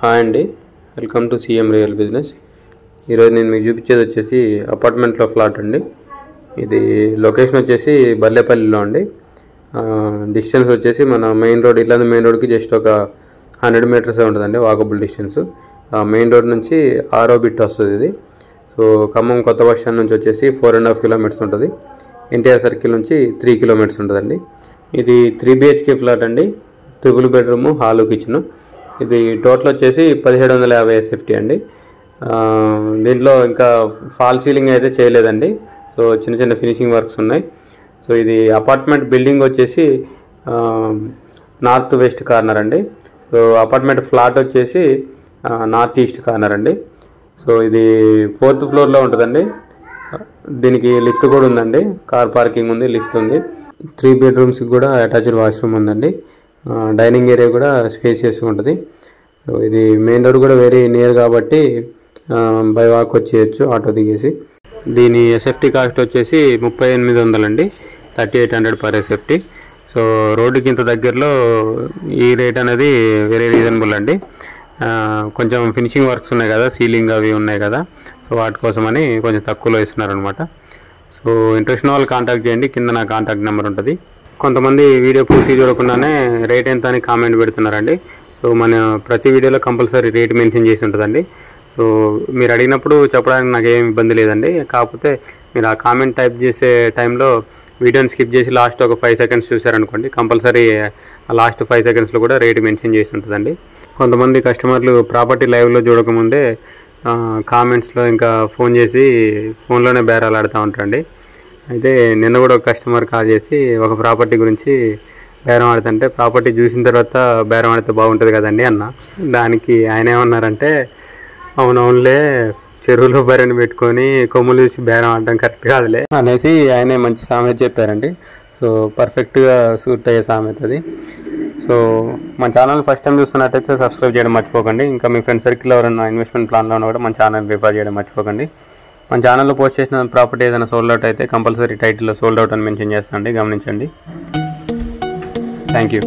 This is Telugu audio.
హాయ్ అండి, welcome to CM real business. ఈరోజు నేను మీకు చూపించేది వచ్చేసి అపార్ట్మెంట్లో ఫ్లాట్ అండి. ఇది లొకేషన్ వచ్చేసి బల్లేపల్లిలో అండి. డిస్టెన్స్ వచ్చేసి మన మెయిన్ రోడ్, ఇల్లందు మెయిన్ రోడ్కి జస్ట్ ఒక 100 మీటర్సే ఉంటుందండి వాకబుల్ డిస్టెన్స్. మెయిన్ రోడ్ నుంచి 6వ బిట్ వస్తుంది ఇది. సో ఖమ్మం కొత్త బస్ స్టాండ్ నుంచి వచ్చేసి 4.5 కిలోమీటర్స్ ఉంటుంది. ఎన్టీఆర్ సర్కిల్ నుంచి 3 కిలోమీటర్స్ ఉంటుందండి. ఇది 3 BHK ఫ్లాట్ అండి. 3 బెడ్రూము, హాలు, కిచెను. ఇది టోటల్ వచ్చేసి 1750 SFT అండి. దీంట్లో ఇంకా ఫాల్ సీలింగ్ అయితే చేయలేదండి. సో చిన్న చిన్న ఫినిషింగ్ వర్క్స్ ఉన్నాయి. సో ఇది అపార్ట్మెంట్ బిల్డింగ్ వచ్చేసి నార్త్ వెస్ట్ కార్నర్ అండి. సో అపార్ట్మెంట్ ఫ్లాట్ వచ్చేసి నార్త్ ఈస్ట్ కార్నర్ అండి. సో ఇది 4th ఫ్లోర్లో ఉంటుందండి. దీనికి లిఫ్ట్ కూడా ఉందండి. కార్ పార్కింగ్ ఉంది, లిఫ్ట్ ఉంది. 3 బెడ్రూమ్స్కి కూడా అటాచ్డ్ వాష్రూమ్ ఉందండి. డైనింగ్ ఏరియా కూడా స్పేసియస్గా ఉంటుంది. సో ఇది మెయిన్ రోడ్ కూడా వెరీ నియర్ కాబట్టి బై వాక్ వచ్చేయచ్చు ఆటో దిగేసి. దీని SFT కాస్ట్ వచ్చేసి 3800 అండి, 3800 పర్ SFT. సో రోడ్డుకి ఇంత దగ్గరలో ఈ రేట్ అనేది వెరీ రీజనబుల్ అండి. కొంచెం ఫినిషింగ్ వర్క్స్ ఉన్నాయి కదా, సీలింగ్ అవి ఉన్నాయి కదా, సో వాటి కోసమని కొంచెం తక్కువలో ఇస్తున్నారు అనమాట. సో ఇంట్రెస్ట్ ఉన్న వాళ్ళు కాంటాక్ట్ చేయండి, కింద నా కాంటాక్ట్ నెంబర్ ఉంటుంది. కొంతమంది వీడియో పూర్తి చూడకుండానే రేట్ ఎంత అని కామెంట్ పెడుతున్నారండి. సో మన ప్రతి వీడియోలో కంపల్సరీ రేట్ మెన్షన్ చేసి ఉంటుందండి. సో మీరు అడిగినప్పుడు చెప్పడానికి నాకు ఏం ఇబ్బంది లేదండి. కాకపోతే మీరు ఆ కామెంట్ టైప్ చేసే టైంలో వీడియోని స్కిప్ చేసి లాస్ట్ ఒక 5 సెకండ్స్ చూసారనుకోండి, కంపల్సరీ లాస్ట్ 5 సెకండ్స్లో కూడా రేట్ మెన్షన్ చేసి ఉంటుందండి. కొంతమంది కస్టమర్లు ప్రాపర్టీ లైవ్లో చూడకముందే కామెంట్స్లో ఇంకా ఫోన్ చేసి ఫోన్లోనే బేరాలు ఆడుతూ ఉంటారండి. అయితే నిన్న కూడా ఒక కస్టమర్ కాల్ చేసి ఒక ప్రాపర్టీ గురించి బేరం ఆడుతుంటే, ప్రాపర్టీ చూసిన తర్వాత బేరం ఆడితే బాగుంటుంది కదండి అన్న. దానికి ఆయన ఏమన్నారంటే, అవునవునులే, చెరువులో బర్రెని పెట్టుకొని కొమ్ములు చూసి బేరం ఆడడం కరెక్ట్ కాదులే అనేసి ఆయనే మంచి సామెత చెప్పారండి. సో పర్ఫెక్ట్గా సూట్ అయ్యే సామెత అది. సో మన ఛానల్ ఫస్ట్ టైం చూస్తున్నట్టయితే సబ్స్క్రైబ్ చేయడం మర్చిపోకండి. ఇంకా మీ ఫ్రెండ్ సర్కిల్ ఎవరైనా ఇన్వెస్ట్మెంట్ ప్లాన్లో ఉన్నా కూడా మన ఛానల్ రిఫర్ చేయడం మర్చిపోకండి. మన ఛానల్లో పోస్ట్ చేసిన ప్రాపర్టీ ఏదైనా సోల్డ్ అవుట్ అయితే కంపల్సరీ టైటిల్లో సోల్డ్ అవుట్ అని మెన్షన్ చేస్తానండి, గమనించండి. Thank you.